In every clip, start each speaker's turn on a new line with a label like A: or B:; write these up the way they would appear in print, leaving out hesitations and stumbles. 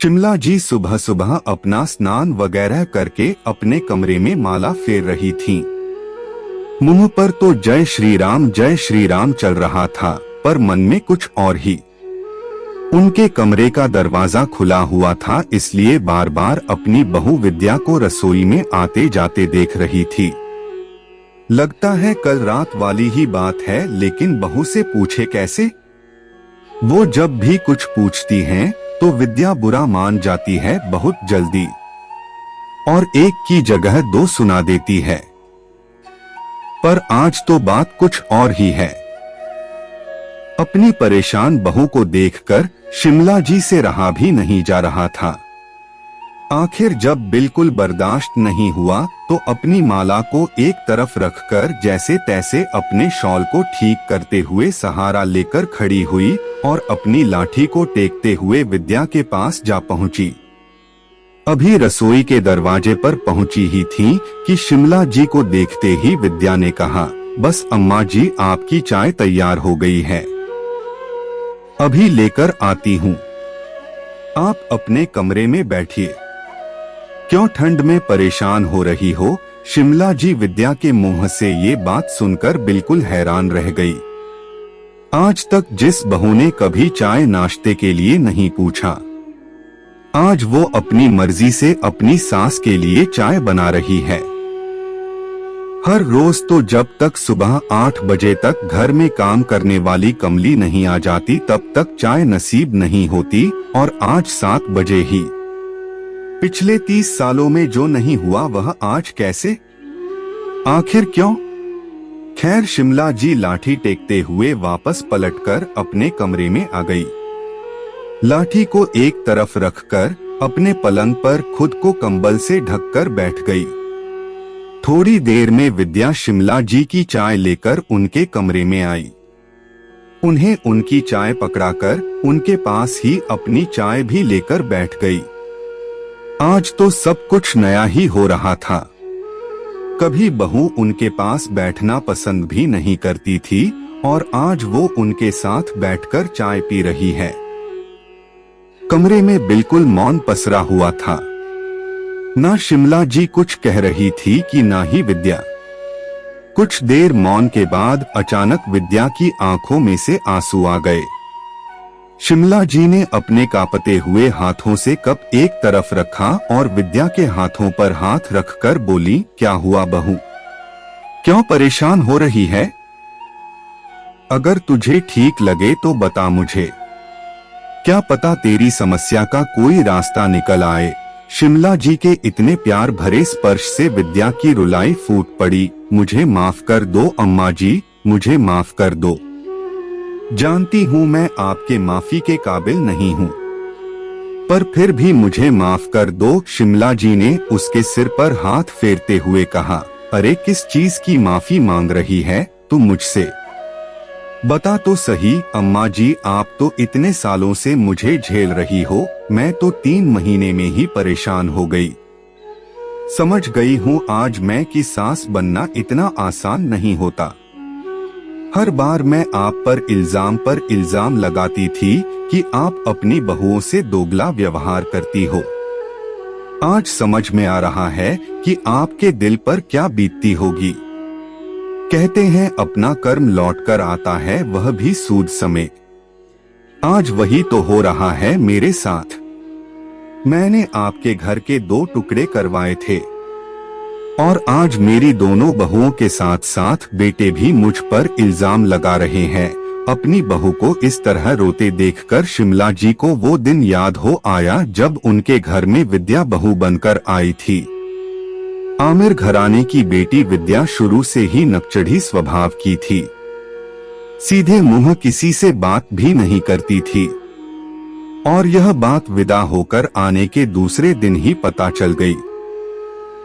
A: शिमला जी सुबह सुबह अपना स्नान वगैरह करके अपने कमरे में माला फेर रही थीं। मुंह पर तो जय श्री राम चल रहा था, पर मन में कुछ और ही। उनके कमरे का दरवाजा खुला हुआ था, इसलिए बार बार अपनी बहू विद्या को रसोई में आते जाते देख रही थी। लगता है कल रात वाली ही बात है, लेकिन बहू से पूछे कैसे? वो जब भी कुछ पूछती हैं, तो विद्या बुरा मान जाती है बहुत जल्दी, और एक की जगह दो सुना देती है। पर आज तो बात कुछ और ही है। अपनी परेशान बहू को देखकर शिमला जी से रहा भी नहीं जा रहा था। आखिर जब बिल्कुल बर्दाश्त नहीं हुआ, तो अपनी माला को एक तरफ रखकर जैसे तैसे अपने शॉल को ठीक करते हुए सहारा लेकर खड़ी हुई और अपनी लाठी को टेकते हुए विद्या के पास जा पहुंची। अभी रसोई के दरवाजे पर पहुंची ही थी कि शिमला जी को देखते ही विद्या ने कहा, बस अम्मा जी, आपकी चाय तैयार हो गई है, अभी लेकर आती हूँ। आप अपने कमरे में बैठिए। क्यों ठंड में परेशान हो रही हो? शिमला जी विद्या के मुंह से ये बात सुनकर बिल्कुल हैरान रह गई। आज तक जिस बहू ने कभी चाय नाश्ते के लिए नहीं पूछा, आज वो अपनी मर्जी से अपनी सास के लिए चाय बना रही है। हर रोज तो जब तक सुबह 8 बजे तक घर में काम करने वाली कमली नहीं आ जाती, तब तक चाय नसीब नहीं होती, और आज 7 बजे ही। पिछले 30 सालों में जो नहीं हुआ वह आज कैसे? आखिर क्यों? खैर, शिमला जी लाठी टेकते हुए वापस पलटकर अपने कमरे में आ गई। लाठी को एक तरफ रखकर अपने पलंग पर खुद को कंबल से ढककर बैठ गई। थोड़ी देर में विद्या शिमला जी की चाय लेकर उनके कमरे में आई। उन्हें उनकी चाय पकड़ाकर उनके पास ही अपनी चाय भी लेकर बैठ गई। आज तो सब कुछ नया ही हो रहा था। कभी बहू उनके पास बैठना पसंद भी नहीं करती थी, और आज वो उनके साथ बैठकर चाय पी रही है। कमरे में बिल्कुल मौन पसरा हुआ था। ना शिमला जी कुछ कह रही थी कि ना ही विद्या। कुछ देर मौन के बाद अचानक विद्या की आंखों में से आंसू आ गए। शिमला जी ने अपने कांपते हुए हाथों से कप एक तरफ रखा और विद्या के हाथों पर हाथ रखकर बोली, क्या हुआ बहू? क्यों परेशान हो रही है? अगर तुझे ठीक लगे तो बता मुझे, क्या पता तेरी समस्या का कोई रास्ता निकल आए। शिमला जी के इतने प्यार भरे स्पर्श से विद्या की रुलाई फूट पड़ी। मुझे माफ कर दो अम्मा जी, मुझे माफ कर दो। जानती हूँ मैं आपके माफी के काबिल नहीं हूँ, पर फिर भी मुझे माफ कर दो। शिमला जी ने उसके सिर पर हाथ फेरते हुए कहा, अरे किस चीज की माफी मांग रही है तू मुझसे? बता तो सही अम्मा जी, आप तो इतने सालों से मुझे झेल रही हो, मैं तो 3 महीने में ही परेशान हो गई। समझ गई हूँ आज मैं की सास बनना इतना आसान नहीं होता। हर बार मैं आप पर इल्जाम लगाती थी कि आप अपनी बहुओं से दोगला व्यवहार करती हो। आज समझ में आ रहा है कि आपके दिल पर क्या बीतती होगी। कहते हैं अपना कर्म लौट कर आता है, वह भी सूद समेत। आज वही तो हो रहा है मेरे साथ। मैंने आपके घर के 2 टुकड़े करवाए थे, और आज मेरी दोनों बहुओं के साथ साथ बेटे भी मुझ पर इल्जाम लगा रहे हैं। अपनी बहू को इस तरह रोते देखकर शिमला जी को वो दिन याद हो आया जब उनके घर में विद्या बहू बनकर आई थी। आमिर घराने की बेटी विद्या शुरू से ही नकचढ़ी स्वभाव की थी। सीधे मुंह किसी से बात भी नहीं करती थी, और यह बात विदा होकर आने के दूसरे दिन ही पता चल गई।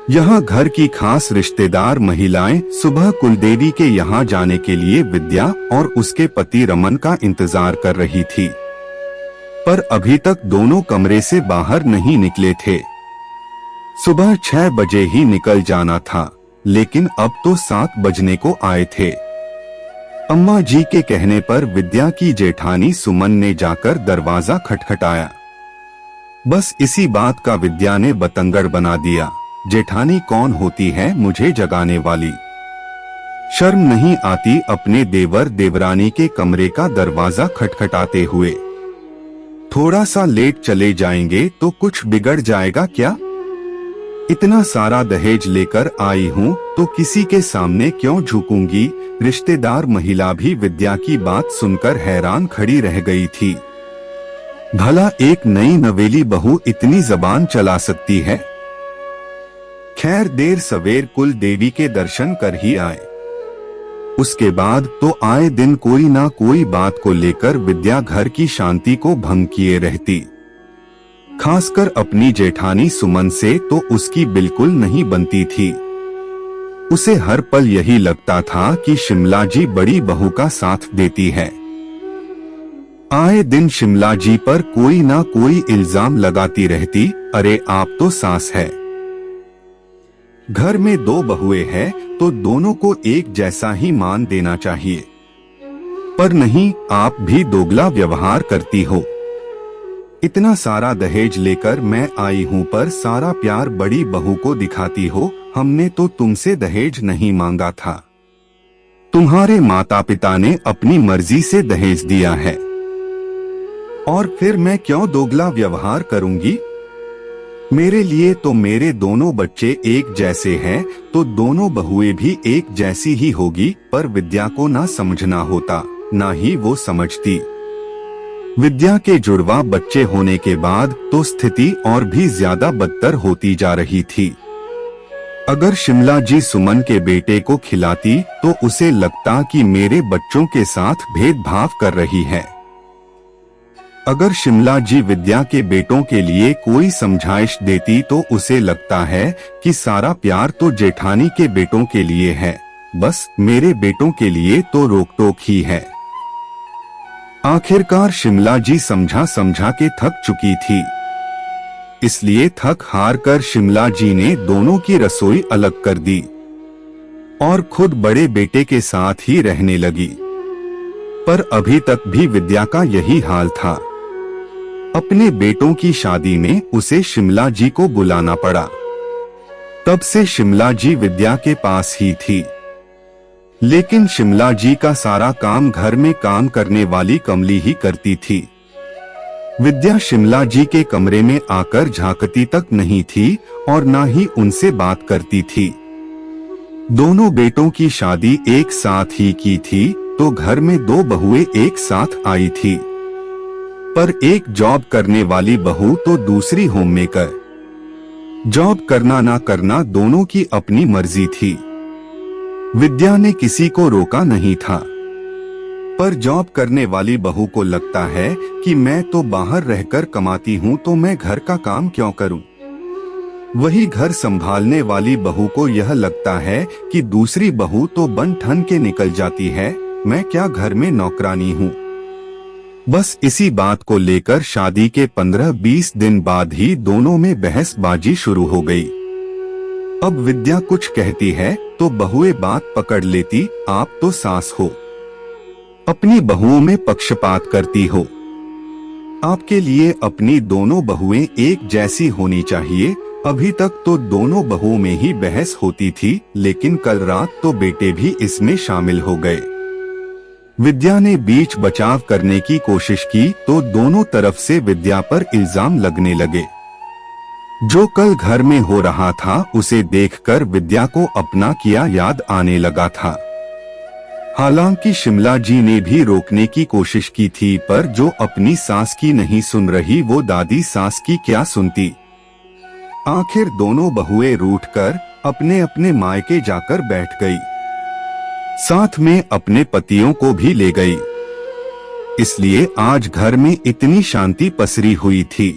A: यहाँ घर की खास रिश्तेदार महिलाएं सुबह कुलदेवी के यहाँ जाने के लिए विद्या और उसके पति रमन का इंतजार कर रही थी, पर अभी तक दोनों कमरे से बाहर नहीं निकले थे। सुबह 6 बजे ही निकल जाना था, लेकिन अब तो 7 बजने को आए थे। अम्मा जी के कहने पर विद्या की जेठानी सुमन ने जाकर दरवाजा खटखटाया। बस इसी बात का विद्या ने बतंगड़ बना दिया। जेठानी कौन होती है मुझे जगाने वाली? शर्म नहीं आती अपने देवर देवरानी के कमरे का दरवाजा खटखटाते हुए? थोड़ा सा लेट चले जाएंगे तो कुछ बिगड़ जाएगा क्या? इतना सारा दहेज लेकर आई हूँ तो किसी के सामने क्यों झुकूंगी? रिश्तेदार महिला भी विद्या की बात सुनकर हैरान खड़ी रह गई थी। भला एक नई नवेली बहू इतनी जबान चला सकती है? खैर देर सवेर कुल देवी के दर्शन कर ही आए। उसके बाद तो आए दिन कोई ना कोई बात को लेकर विद्या घर की शांति को भंग किए रहती। खासकर अपनी जेठानी सुमन से तो उसकी बिल्कुल नहीं बनती थी। उसे हर पल यही लगता था कि शिमला जी बड़ी बहू का साथ देती है। आए दिन शिमला जी पर कोई ना कोई इल्जाम लगाती रहती, अरे आप तो सास है। घर में दो बहुएं हैं तो दोनों को एक जैसा ही मान देना चाहिए, पर नहीं, आप भी दोगला व्यवहार करती हो। इतना सारा दहेज लेकर मैं आई हूँ पर सारा प्यार बड़ी बहू को दिखाती हो। हमने तो तुमसे दहेज नहीं मांगा था, तुम्हारे माता पिता ने अपनी मर्जी से दहेज दिया है, और फिर मैं क्यों दोगला व्यवहार करूंगी? मेरे लिए तो मेरे दोनों बच्चे एक जैसे हैं, तो दोनों बहुएं भी एक जैसी ही होगी। पर विद्या को ना समझना होता, ना ही वो समझती। विद्या के जुड़वा बच्चे होने के बाद तो स्थिति और भी ज्यादा बदतर होती जा रही थी। अगर शिमला जी सुमन के बेटे को खिलाती तो उसे लगता कि मेरे बच्चों के साथ भेदभाव कर रही है। अगर शिमला जी विद्या के बेटों के लिए कोई समझाइश देती तो उसे लगता है कि सारा प्यार तो जेठानी के बेटों के लिए है, बस मेरे बेटों के लिए तो रोक टोक ही है। आखिरकार शिमला जी समझा समझा के थक चुकी थी, इसलिए थक हार कर शिमला जी ने दोनों की रसोई अलग कर दी और खुद बड़े बेटे के साथ ही रहने लगी। पर अभी तक भी विद्या का यही हाल था। अपने बेटों की शादी में उसे शिमला जी को बुलाना पड़ा। तब से शिमला जी विद्या के पास ही थी, लेकिन शिमला जी का सारा काम घर में काम करने वाली कमली ही करती थी। विद्या शिमला जी के कमरे में आकर झांकती तक नहीं थी और ना ही उनसे बात करती थी। दोनों बेटों की शादी एक साथ ही की थी तो घर में दो बहुएं एक साथ आई थी, पर एक जॉब करने वाली बहू तो दूसरी होममेकर। जॉब करना ना करना दोनों की अपनी मर्जी थी। विद्या ने किसी को रोका नहीं था, पर जॉब करने वाली बहू को लगता है कि मैं तो बाहर रहकर कमाती हूँ तो मैं घर का काम क्यों करूँ। वही घर संभालने वाली बहू को यह लगता है कि दूसरी बहू तो बन ठन के निकल जाती है, मैं क्या घर में नौकरानी हूँ। बस इसी बात को लेकर शादी के 15-20 दिन बाद ही दोनों में बहसबाजी शुरू हो गई। अब विद्या कुछ कहती है तो बहुएं बात पकड़ लेती, आप तो सास हो, अपनी बहुओं में पक्षपात करती हो। आपके लिए अपनी दोनों बहुएं एक जैसी होनी चाहिए। अभी तक तो दोनों बहुओं में ही बहस होती थी, लेकिन कल रात तो बेटे भी इसमें शामिल हो गए। विद्या ने बीच बचाव करने की कोशिश की तो दोनों तरफ से विद्या पर इल्जाम लगने लगे। जो कल घर में हो रहा था उसे देखकर विद्या को अपना किया याद आने लगा था। हालांकि शिमला जी ने भी रोकने की कोशिश की थी, पर जो अपनी सास की नहीं सुन रही वो दादी सास की क्या सुनती। आखिर दोनों बहुएं रूठकर अपने अपने मायके जाकर बैठ गई, साथ में अपने पतियों को भी ले गई। इसलिए आज घर में इतनी शांति पसरी हुई थी।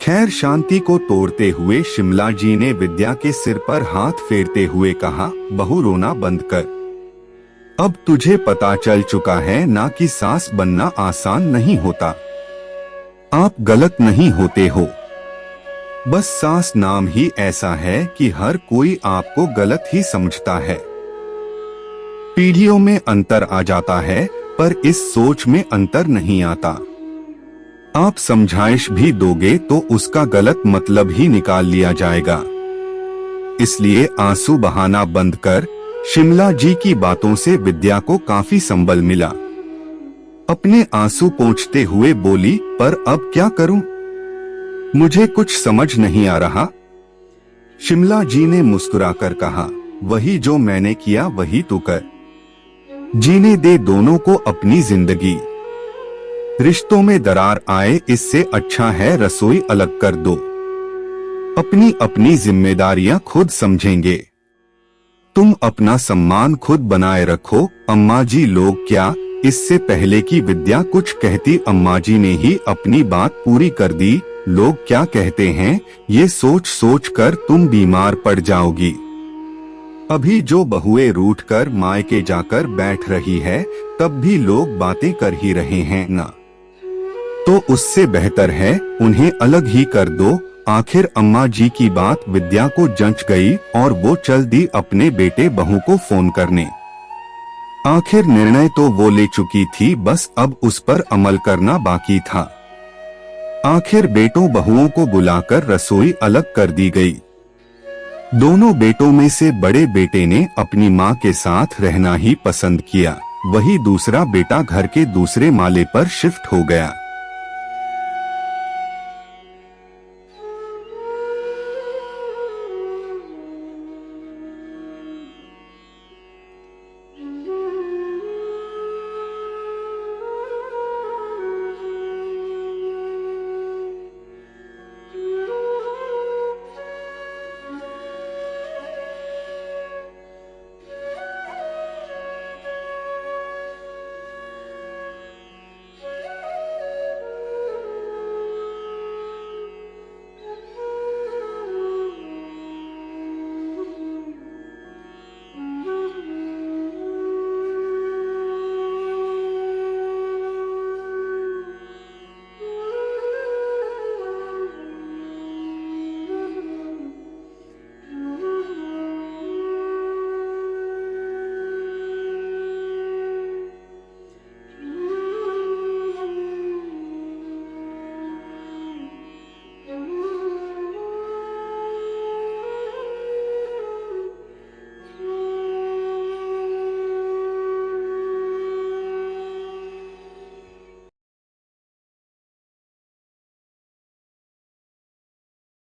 A: खैर शांति को तोड़ते हुए शिमला जी ने विद्या के सिर पर हाथ फेरते हुए कहा, बहू रोना बंद कर। अब तुझे पता चल चुका है ना कि सास बनना आसान नहीं होता। आप गलत नहीं होते हो, बस सास नाम ही ऐसा है कि हर कोई आपको गलत ही समझता है। पीढ़ियों में अंतर आ जाता है, पर इस सोच में अंतर नहीं आता। आप समझाइश भी दोगे तो उसका गलत मतलब ही निकाल लिया जाएगा। इसलिए आंसू बहाना बंद कर शिमला जी की बातों से विद्या को काफी संबल मिला। अपने आंसू पोंछते हुए बोली, पर अब क्या करूं? मुझे कुछ समझ नहीं आ रहा। शिमला जी ने मुस्कुराकर कहा, वही जो मैंने किया वही तू कर। जीने दे दोनों को अपनी जिंदगी। रिश्तों में दरार आए इससे अच्छा है रसोई अलग कर दो। अपनी अपनी जिम्मेदारियां खुद समझेंगे। तुम अपना सम्मान खुद बनाए रखो। अम्मा जी लोग क्या? इससे पहले कि विद्या कुछ कहती अम्मा जी ने ही अपनी बात पूरी कर दी। लोग क्या कहते हैं ये सोच सोच कर तुम बीमार पड़ जाओगी। अभी जो बहुएं रूठ कर मायके जाकर बैठ रही है तब भी लोग बातें कर ही रहे हैं ना, तो उससे बेहतर है उन्हें अलग ही कर दो। आखिर अम्मा जी की बात विद्या को जंच गई और वो चल दी अपने बेटे बहू को फोन करने। आखिर निर्णय तो वो ले चुकी थी, बस अब उस पर अमल करना बाकी था। आखिर बेटों बहुओं को बुलाकर रसोई अलग कर दी गई। दोनों बेटों में से बड़े बेटे ने अपनी मां के साथ रहना ही पसंद किया, वही दूसरा बेटा घर के दूसरे माले पर शिफ्ट हो गया।